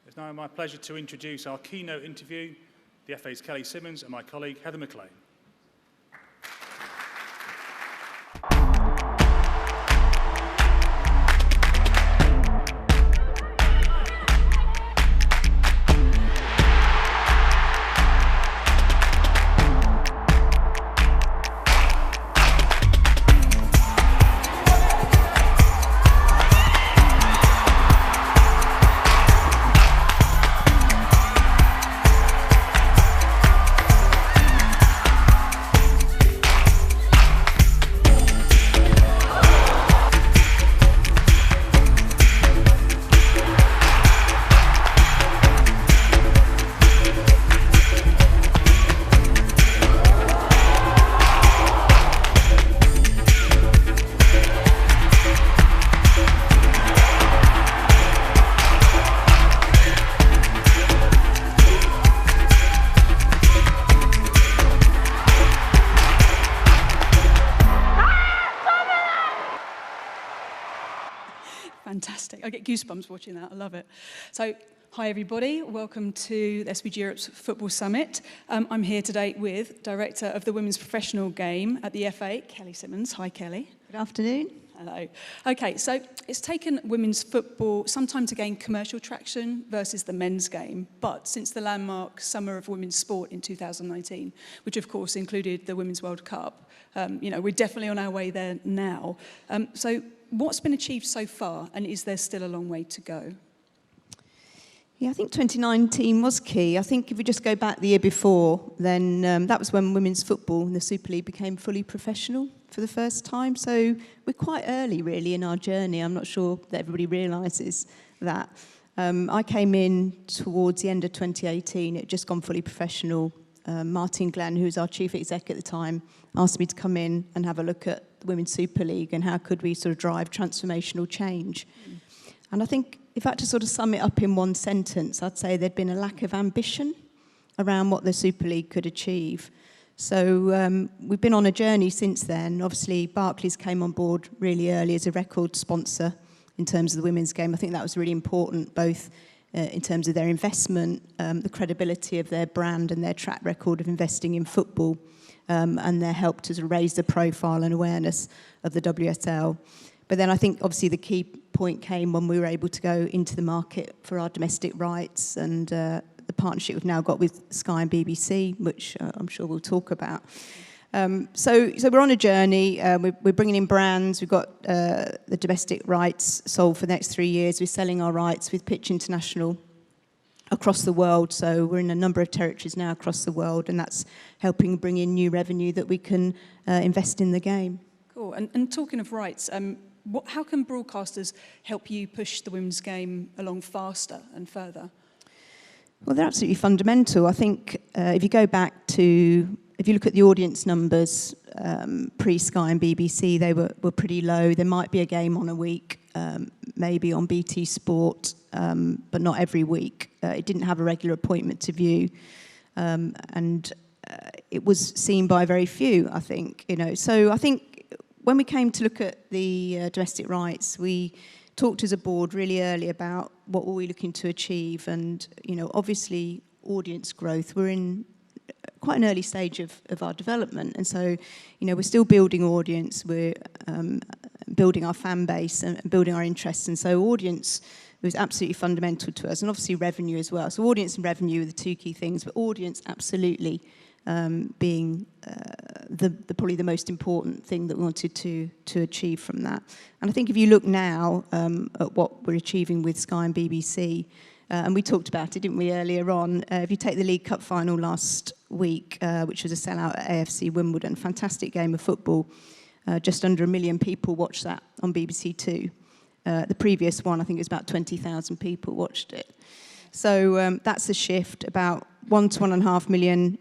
It's now my pleasure to introduce our keynote interview, the FA's Kelly Simmons and my colleague Heather McLean. Fantastic. I get goosebumps watching that. I love it. So, hi everybody. Welcome to the SVG Europe's Football Summit. I'm here today with Director of the Women's Professional Game at the FA, Kelly Simmons. Hi, Kelly. Good afternoon. Hello. Okay, so it's taken women's football some time to gain commercial traction versus the men's game, but since the landmark Summer of Women's Sport in 2019, which of course included the Women's World Cup, we're definitely on our way there now. So what's been achieved so far, and is there still a long way to go? Yeah, I think 2019 was key. I think if we just go back the year before, then that was when women's football in the Super League became fully professional for the first time. So we're quite early, really, in our journey. I'm not sure that everybody realises that. I came in towards the end of 2018. It had just gone fully professional. Martin Glenn, who was our chief exec at the time, asked me to come in and have a look at the Women's Super League and how could we sort of drive transformational change. And I think if I had to sort of sum it up in one sentence, I'd say there'd been a lack of ambition around what the Super League could achieve. So we've been on a journey since then. Obviously, Barclays came on board really early as a record sponsor in terms of the women's game. I think that was really important, both in terms of their investment, the credibility of their brand and their track record of investing in football, and their help to sort of raise the profile and awareness of the WSL. But then I think obviously the key point came when we were able to go into the market for our domestic rights and the partnership we've now got with Sky and BBC, which I'm sure we'll talk about. So we're on a journey. We're bringing in brands. We've got the domestic rights sold for the next 3 years. We're selling our rights with Pitch International across the world. So we're in a number of territories now across the world, and that's helping bring in new revenue that we can invest in the game. Cool. And talking of rights, how can broadcasters help you push the women's game along faster and further? Well, they're absolutely fundamental. I think if you look at the audience numbers pre-Sky and BBC, they were pretty low. There might be a game on a week, maybe on BT Sport, but not every week. It didn't have a regular appointment to view, and it was seen by very few, I think. So I think when we came to look at the domestic rights, we talked as a board really early about what were we looking to achieve, and obviously audience growth. We're in quite an early stage of our development, and so we're still building audience. We're building our fan base and building our interests, and so audience was absolutely fundamental to us, and obviously revenue as well. So audience and revenue are the two key things, but audience absolutely being probably the most important thing that we wanted to achieve from that. And I think if you look now at what we're achieving with Sky and BBC, and we talked about it, didn't we, earlier on, if you take the League Cup final last week, which was a sellout at AFC Wimbledon, fantastic game of football, just under 1 million people watched that on BBC Two. The previous one, I think it was about 20,000 people watched it. So that's a shift. About 1 to 1.5 million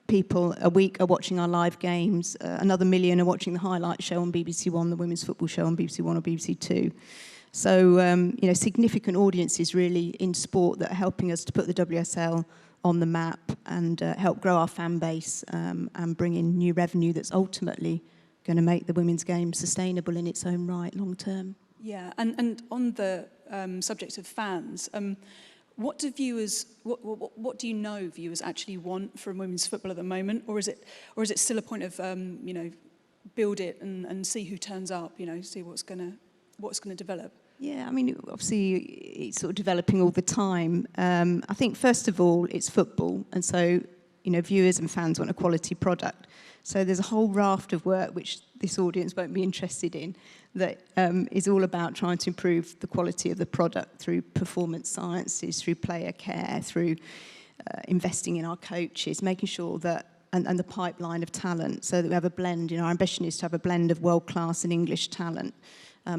people a week are watching our live games. Another 1 million are watching the highlight show on BBC One, the women's football show on BBC One or BBC Two. So, significant audiences really in sport that are helping us to put the WSL on the map and help grow our fan base and bring in new revenue that's ultimately going to make the women's game sustainable in its own right long term. Yeah, and on the subject of fans, what do viewers, what do you know viewers actually want from women's football at the moment, or is it still a point of build it and see who turns up, see what's going to develop? Yeah, I mean, obviously it's sort of developing all the time. I think first of all it's football, and so viewers and fans want a quality product. So there's a whole raft of work which this audience won't be interested in that is all about trying to improve the quality of the product through performance sciences, through player care, through investing in our coaches, making sure that, and the pipeline of talent, so that we have a blend. Our ambition is to have a blend of world-class and English talent.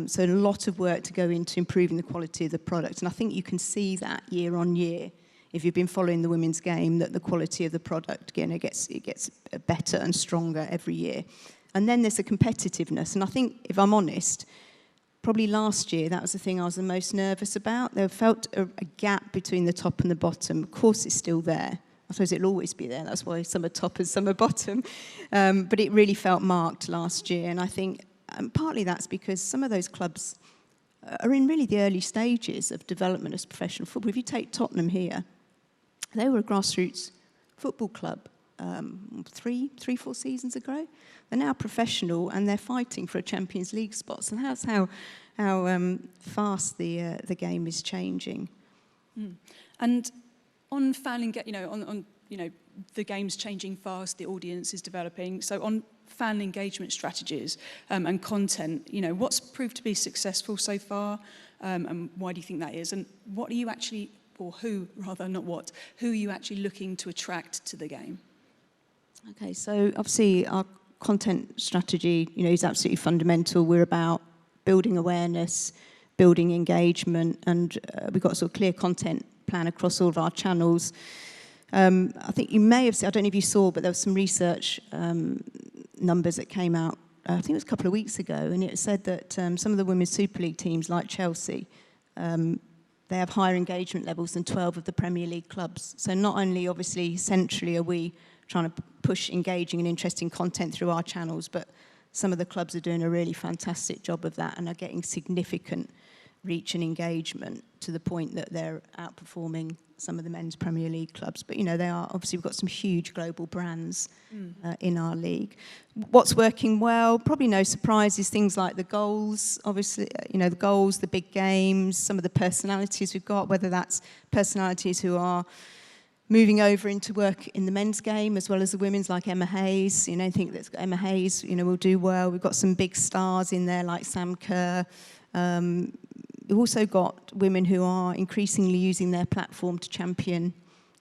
So a lot of work to go into improving the quality of the product. And I think you can see that year on year, if you've been following the women's game, that the quality of the product, again, it gets better and stronger every year. And then there's the competitiveness. And I think, if I'm honest, probably last year, that was the thing I was the most nervous about. There felt a gap between the top and the bottom. Of course, it's still there. I suppose it'll always be there. That's why some are top and some are bottom. But it really felt marked last year. And I think partly that's because some of those clubs are in really the early stages of development as professional football. If you take Tottenham here, they were a grassroots football club 4 seasons ago. They're now professional and they're fighting for a Champions League spot. So that's how fast the game is changing. And on fan engagement, the game's changing fast, the audience is developing. So on fan engagement strategies and content, what's proved to be successful so far, and why do you think that is? And what are you actually, or who rather, not what, who are you actually looking to attract to the game? Okay, so obviously our content strategy, is absolutely fundamental. We're about building awareness, building engagement, and we've got a sort of clear content plan across all of our channels. I think you may have seen, I don't know if you saw, but there was some research numbers that came out, I think it was a couple of weeks ago, and it said that some of the Women's Super League teams, like Chelsea, they have higher engagement levels than 12 of the Premier League clubs. So not only, obviously, centrally are we trying to push engaging and interesting content through our channels, but some of the clubs are doing a really fantastic job of that and are getting significant reach and engagement to the point that they're outperforming some of the men's Premier League clubs. But, they are, obviously, we've got some huge global brands in our league. What's working well? Probably no surprises, things like the goals, obviously, the goals, the big games, some of the personalities we've got, whether that's personalities who are moving over into work in the men's game as well as the women's, like Emma Hayes. I think that Emma Hayes, will do well. We've got some big stars in there like Sam Kerr. We've also got women who are increasingly using their platform to champion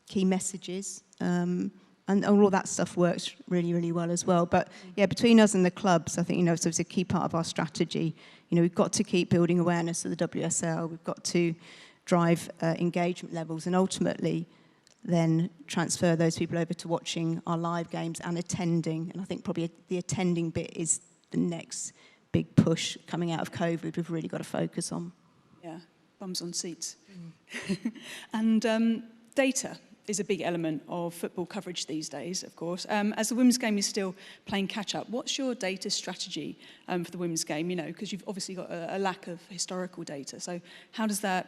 key messages. And all of that stuff works really, really well as well. But yeah, between us and the clubs, I think, so it's a key part of our strategy. We've got to keep building awareness of the WSL. We've got to drive engagement levels and ultimately then transfer those people over to watching our live games and attending. And I think probably the attending bit is the next big push coming out of COVID we've really got to focus on. Yeah, bums on seats. And data is a big element of football coverage these days, of course. As the women's game is still playing catch-up, what's your data strategy for the women's game? Because you've obviously got a lack of historical data. So how does that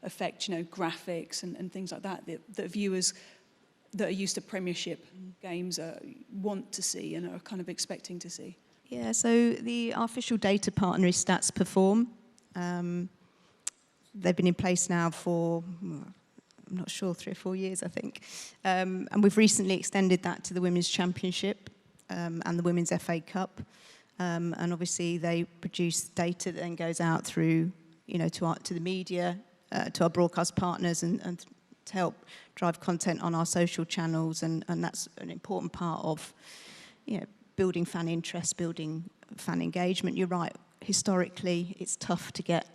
affect, graphics and things like that viewers that are used to Premiership games want to see and are kind of expecting to see? Yeah, so our official data partner is Stats Perform. They've been in place now for, I'm not sure, 3 or 4 years, I think. And we've recently extended that to the Women's Championship and the Women's FA Cup. And obviously they produce data that then goes out through, to the media, to our broadcast partners and to help drive content on our social channels. And that's an important part of, building fan interest, building fan engagement. You're right, historically it's tough to get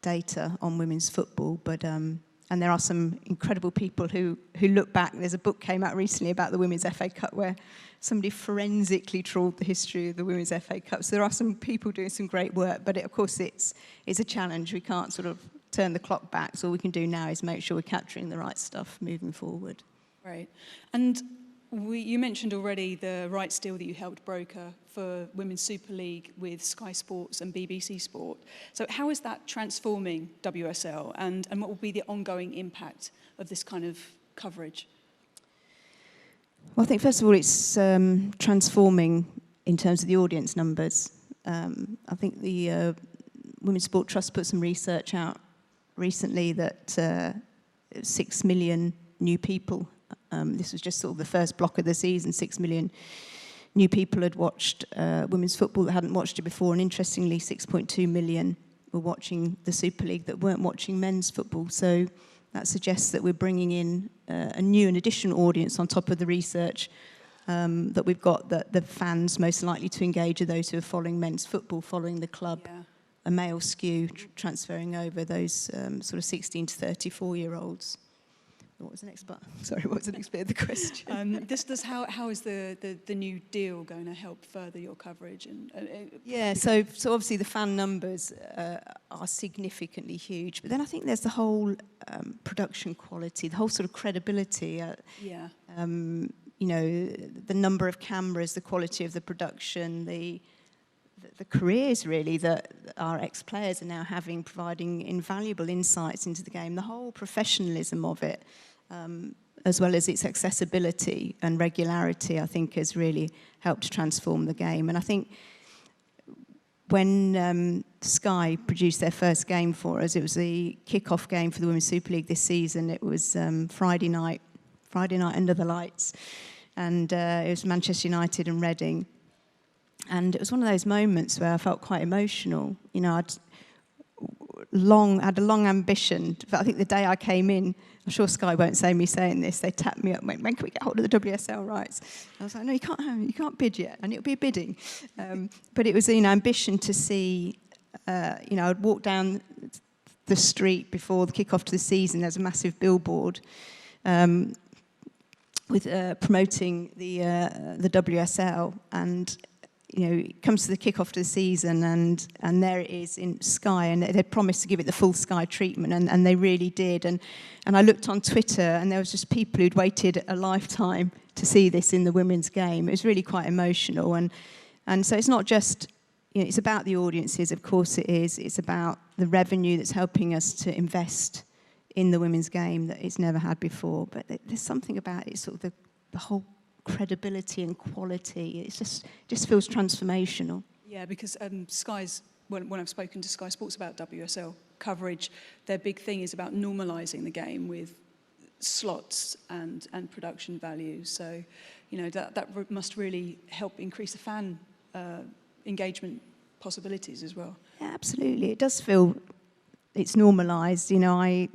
data on women's football, but and there are some incredible people who look back. There's a book came out recently about the Women's FA Cup where somebody forensically trawled the history of the Women's FA Cup. So there are some people doing some great work, but of course it's a challenge. We can't sort of turn the clock back. So all we can do now is make sure we're capturing the right stuff moving forward. Right. And You mentioned already the rights deal that you helped broker for Women's Super League with Sky Sports and BBC Sport. So how is that transforming WSL, and what will be the ongoing impact of this kind of coverage? Well, I think first of all it's transforming in terms of the audience numbers. I think the Women's Sport Trust put some research out recently that 6 million new people, this was just sort of the first block of the season, 6 million new people had watched women's football that hadn't watched it before, and interestingly 6.2 million were watching the Super League that weren't watching men's football. So that suggests that we're bringing in a new and additional audience on top of the research that we've got, that the fans most likely to engage are those who are following men's football, following the club, a male skew, transferring over those sort of 16 to 34-year-olds. What was the next part? Sorry, what was the next bit of the question? How is the new deal going to help further your coverage? So obviously the fan numbers are significantly huge, but then I think there's the whole production quality, the whole sort of credibility. You know, the number of cameras, the quality of the production, the careers really that our ex-players are now having, providing invaluable insights into the game, the whole professionalism of it, as well as its accessibility and regularity, I think has really helped to transform the game. And I think when Sky produced their first game for us, it was the kick-off game for the Women's Super League this season. It was Friday night under the lights, and it was Manchester United and Reading. And it was one of those moments where I felt quite emotional. You know, I'd had a long ambition, but I think the day I came in, I'm sure Sky won't say me saying this, they tapped me up and went, "When can we get hold of the WSL rights?" I was like, "No, you can't bid yet," and it'll be a bidding. But it was, you know, ambition to see, you know, I'd walk down the street before the kick-off to the season, there's a massive billboard with promoting the WSL, and you know, it comes to the kick-off to the season, and there it is in Sky, and they promised to give it the full Sky treatment, and they really did. And I looked on Twitter, and there was just people who'd waited a lifetime to see this in the women's game. It was really quite emotional, and so it's not just, you know, it's about the audiences, of course it is. It's about the revenue that's helping us to invest in the women's game that it's never had before. But there's something about it, sort of the whole credibility and quality. It just feels transformational. Yeah, because Sky's, when I've spoken to Sky Sports about WSL coverage, their big thing is about normalising the game with slots and production values. So, you know, that must really help increase the fan engagement possibilities as well. Yeah, absolutely. It does feel it's normalised. You know,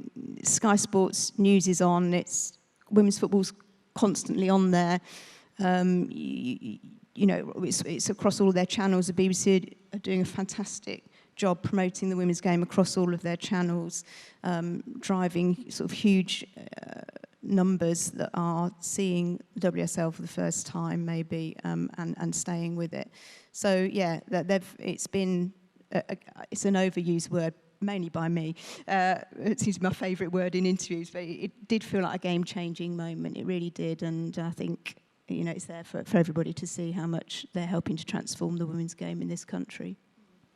Sky Sports News is on. It's women's football's constantly on there. You know, it's across all of their channels. The BBC are doing a fantastic job promoting the women's game across all of their channels, driving sort of huge numbers that are seeing the WSL for the first time, maybe, and staying with it. So yeah, it's an overused word, mainly by me. It's my favourite word in interviews, but it did feel like a game-changing moment. It really did, and I think, you know, it's there for everybody to see how much they're helping to transform the women's game in this country.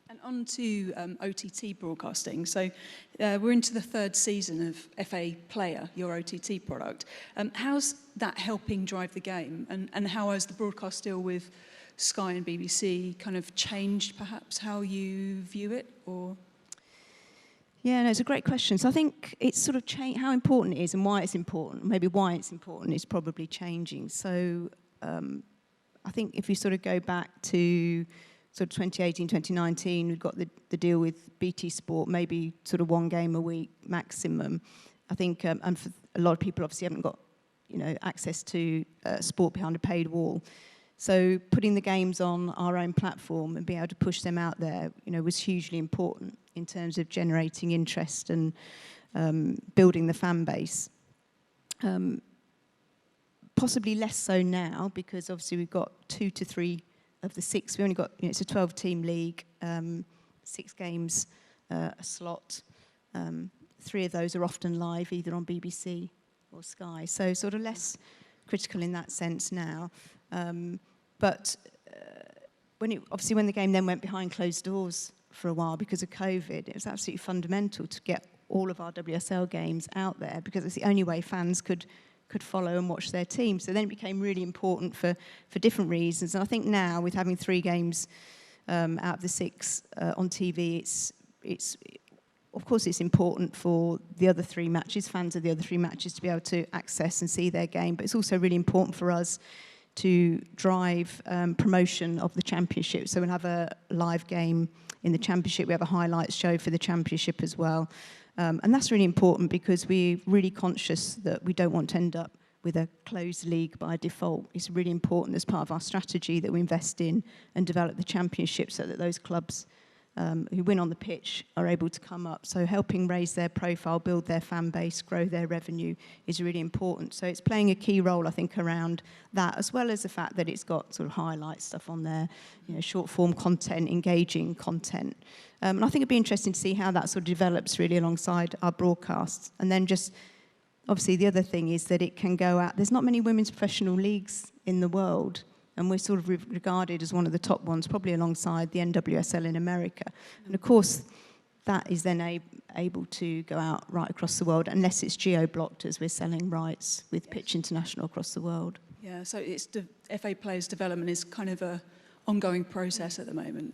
And on to OTT broadcasting. So we're into the third season of FA Player, your OTT product. How's that helping drive the game? And how has the broadcast deal with Sky and BBC kind of changed, perhaps, how you view it? Or Yeah, no, it's a great question. So I think it's sort of how important it is and why it's important. Maybe why it's important is probably changing. So I think if you sort of go back to sort of 2018, 2019, we've got the deal with BT Sport, maybe sort of one game a week maximum. I think, and for a lot of people obviously haven't got, you know, access to sport behind a paid wall. So putting the games on our own platform and being able to push them out there, you know, was hugely important in terms of generating interest and building the fan base. Possibly less so now, because obviously we've got 2 to 3 of the 6. We only got, you know, it's a 12-team league, 6 games a slot. 3 of those are often live, either on BBC or Sky. So sort of less critical in that sense now. But obviously when the game then went behind closed doors for a while because of COVID, it was absolutely fundamental to get all of our WSL games out there because it's the only way fans could follow and watch their team. So then it became really important for different reasons. And I think now, with having 3 games out of the 6 on TV, it's of course it's important for the other 3 matches, fans of the other 3 matches, to be able to access and see their game. But it's also really important for us to drive promotion of the championship. So we'll have a live game in the championship. We have a highlights show for the championship as well. And that's really important because we're really conscious that we don't want to end up with a closed league by default. It's really important as part of our strategy that we invest in and develop the championship so that those clubs who win on the pitch are able to come up. So helping raise their profile, build their fan base, grow their revenue is really important. So it's playing a key role, I think, around that, as well as the fact that it's got sort of highlight stuff on there, short form content, engaging content. And I think it'd be interesting to see how that sort of develops really alongside our broadcasts. And then just, obviously, the other thing is that it can go out. There's not many women's professional leagues in the world, and we're sort of regarded as one of the top ones, probably alongside the NWSL in America. And of course, that is then able to go out right across the world, unless it's geo-blocked, as we're selling rights with Pitch International across the world. Yeah, so it's FA Players Development is kind of a ongoing process at the moment,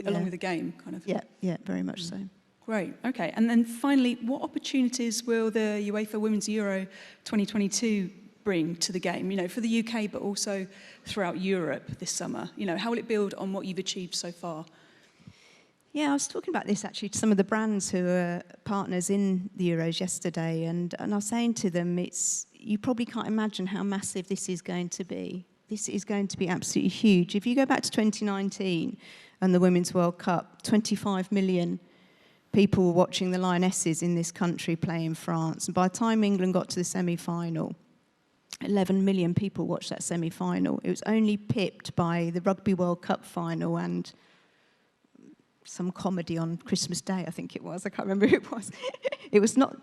along with the game, kind of. Yeah, very much so. Great, okay. And then finally, what opportunities will the UEFA Women's Euro 2022 bring to the game, for the UK, but also throughout Europe this summer? How will it build on what you've achieved so far? Yeah, I was talking about this actually to some of the brands who are partners in the Euros yesterday, and I was saying to them, you probably can't imagine how massive this is going to be. This is going to be absolutely huge. If you go back to 2019 and the Women's World Cup, 25 million people were watching the Lionesses in this country play in France. And by the time England got to the semi-final, 11 million people watched that semi-final. It was only pipped by the Rugby World Cup final and some comedy on Christmas Day, I think it was. I can't remember who it was. It was not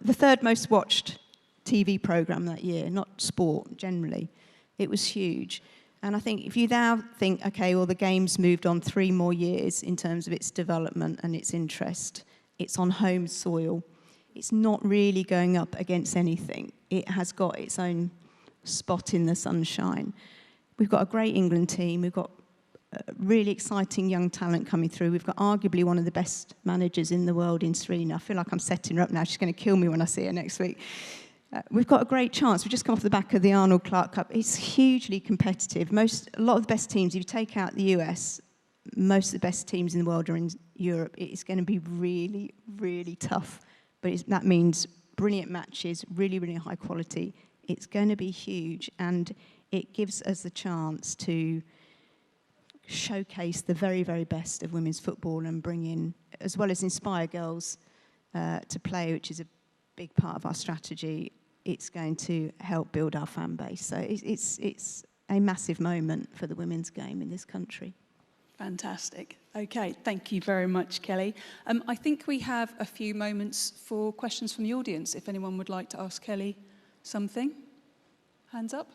the third most watched TV programme that year, not sport generally. It was huge. And I think if you now think, okay, well, the game's moved on 3 more years in terms of its development and its interest, it's on home soil, it's not really going up against anything. It has got its own spot in the sunshine. We've got a great England team. We've got really exciting young talent coming through. We've got arguably one of the best managers in the world in Serena. I feel like I'm setting her up now. She's going to kill me when I see her next week. We've got a great chance. We've just come off the back of the Arnold Clark Cup. It's hugely competitive. A lot of the best teams, if you take out the US, most of the best teams in the world are in Europe. It's going to be really, really tough. But that means brilliant matches, really, really high quality. It's going to be huge, and it gives us the chance to showcase the very, very best of women's football and bring in, as well as inspire girls to play, which is a big part of our strategy. It's going to help build our fan base. So it's a massive moment for the women's game in this country. Fantastic. Okay, thank you very much, Kelly. I think we have a few moments for questions from the audience. If anyone would like to ask Kelly something, hands up.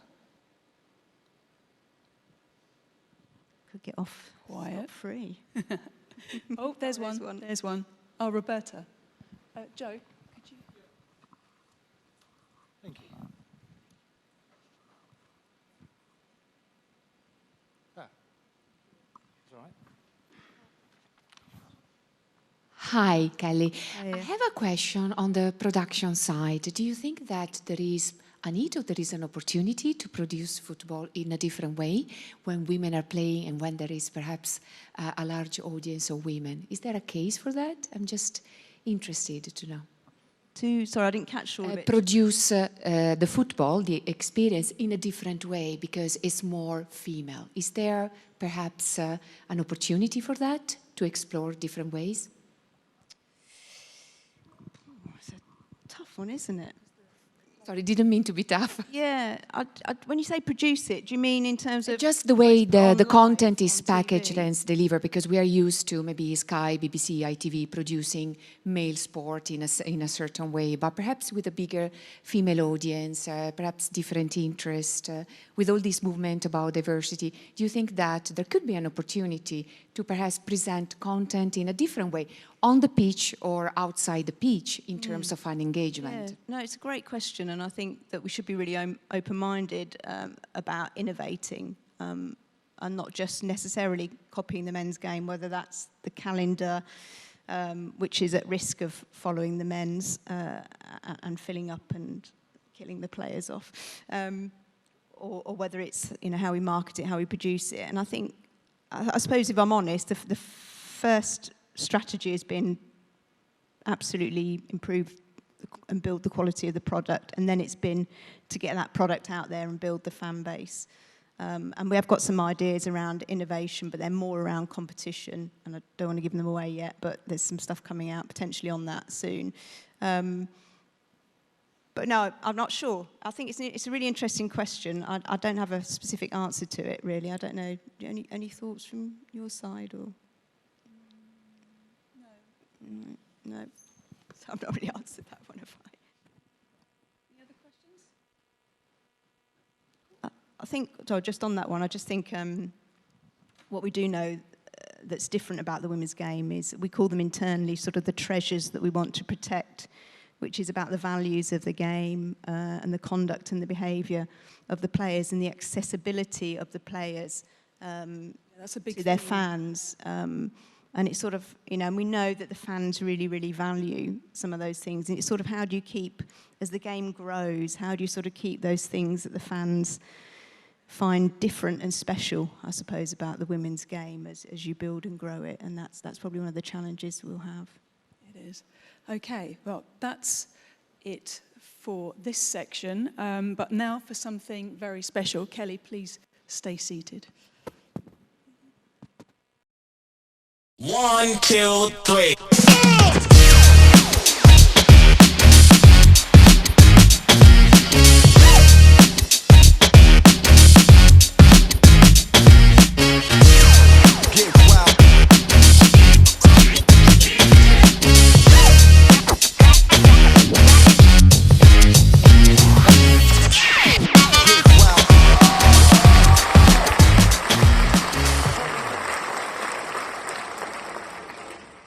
Could get off Quiet. free. Oh, there's one. There's one. Oh, Roberta. Joe, could you? Thank you. It's all right. Hi, Kelly. Hi. I have a question on the production side. Do you think that there is a need or there is an opportunity to produce football in a different way when women are playing and when there is perhaps a large audience of women? Is there a case for that? I'm just interested to know. Sorry, I didn't catch all of it. Produce the football, the experience, in a different way because it's more female. Is there perhaps an opportunity for that, to explore different ways? It's a tough one, isn't it? Sorry, didn't mean to be tough. Yeah, when you say produce it, do you mean in terms of... Just the way the online, content is on packaged TV? and delivered, because we are used to maybe Sky, BBC, ITV producing male sport in a certain way, but perhaps with a bigger female audience, perhaps different interest, with all this movement about diversity. Do you think that there could be an opportunity to perhaps present content in a different way, on the pitch or outside the pitch, in terms of fan engagement? Yeah, no, it's a great question, and I think that we should be really open-minded about innovating and not just necessarily copying the men's game, whether that's the calendar, which is at risk of following the men's and filling up and killing the players off, or whether it's how we market it, how we produce it. And I think, I suppose if I'm honest, the first strategy has been absolutely improve and build the quality of the product, and then it's been to get that product out there and build the fan base. And we have got some ideas around innovation, but they're more around competition, and I don't want to give them away yet, but there's some stuff coming out potentially on that soon. But no, I'm not sure. I think it's a really interesting question. I don't have a specific answer to it, really. I don't know. Any thoughts from your side? Or? No. So I've not really answered that one, have I? Any other questions? I think, so just on that one, I just think what we do know that's different about the women's game is we call them internally sort of the treasures that we want to protect, which is about the values of the game and the conduct and the behaviour of the players and the accessibility of the players That's a big to their theme. fans. And it's sort of, and we know that the fans really, really value some of those things. And it's sort of how do you keep, as the game grows, how do you sort of keep those things that the fans find different and special, I suppose, about the women's game as you build and grow it. And that's probably one of the challenges we'll have. It is. Okay, well, that's it for this section. But now for something very special. Kelly, please stay seated. 1, 2, 3.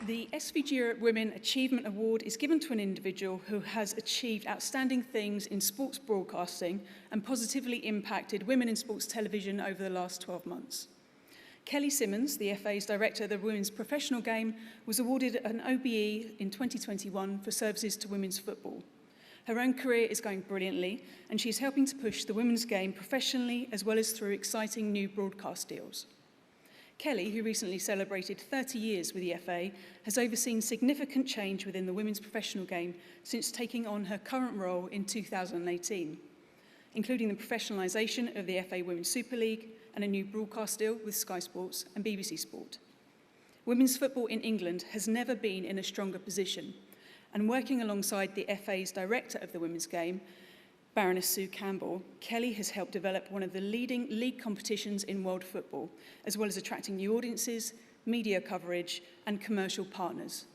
The SVG Europe Women Achievement Award is given to an individual who has achieved outstanding things in sports broadcasting and positively impacted women in sports television over the last 12 months. Kelly Simmons, the FA's Director of the Women's Professional Game, was awarded an OBE in 2021 for services to women's football. Her own career is going brilliantly, and she's helping to push the women's game professionally as well as through exciting new broadcast deals. Kelly, who recently celebrated 30 years with the FA, has overseen significant change within the women's professional game since taking on her current role in 2018, including the professionalisation of the FA Women's Super League and a new broadcast deal with Sky Sports and BBC Sport. Women's football in England has never been in a stronger position, and working alongside the FA's Director of the Women's Game, Baroness Sue Campbell, Kelly has helped develop one of the leading league competitions in world football, as well as attracting new audiences, media coverage, and commercial partners.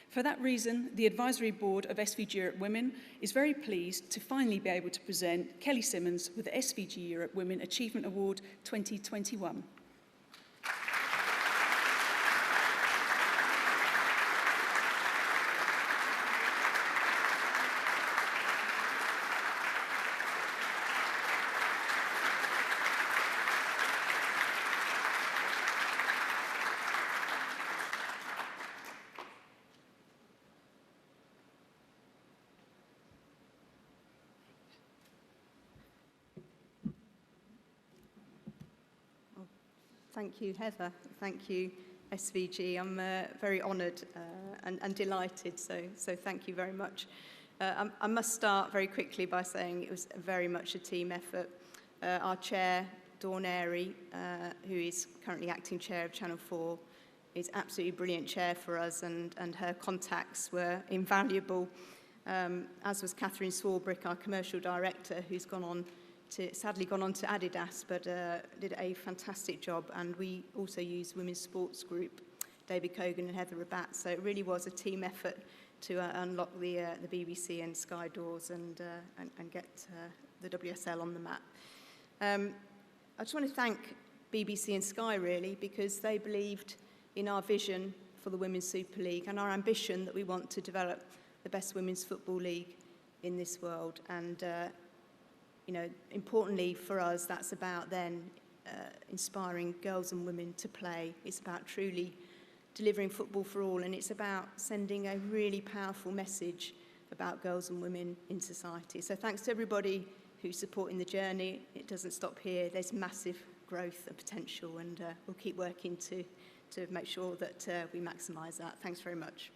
For that reason, the Advisory Board of SVG Europe Women is very pleased to finally be able to present Kelly Simmons with the SVG Europe Women Achievement Award 2021. Thank you, Heather. Thank you, SVG. I'm very honoured and delighted, so thank you very much. I must start very quickly by saying it was very much a team effort. Our chair, Dawn Airy, who is currently acting chair of Channel 4, is absolutely brilliant chair for us, and her contacts were invaluable. as was Catherine Swarbrick, our commercial director, who's sadly gone on to Adidas, but did a fantastic job. And we also used Women's Sports Group, David Cogan and Heather Rabat. So it really was a team effort to unlock the BBC and Sky doors and get the WSL on the map. I just want to thank BBC and Sky, really, because they believed in our vision for the Women's Super League and our ambition that we want to develop the best women's football league in this world. And, importantly for us, that's about then inspiring girls and women to play. It's about truly delivering football for all, and it's about sending a really powerful message about girls and women in society. So thanks to everybody who's supporting the journey. It doesn't stop here. There's massive growth and potential, and we'll keep working to make sure that we maximise that. Thanks very much.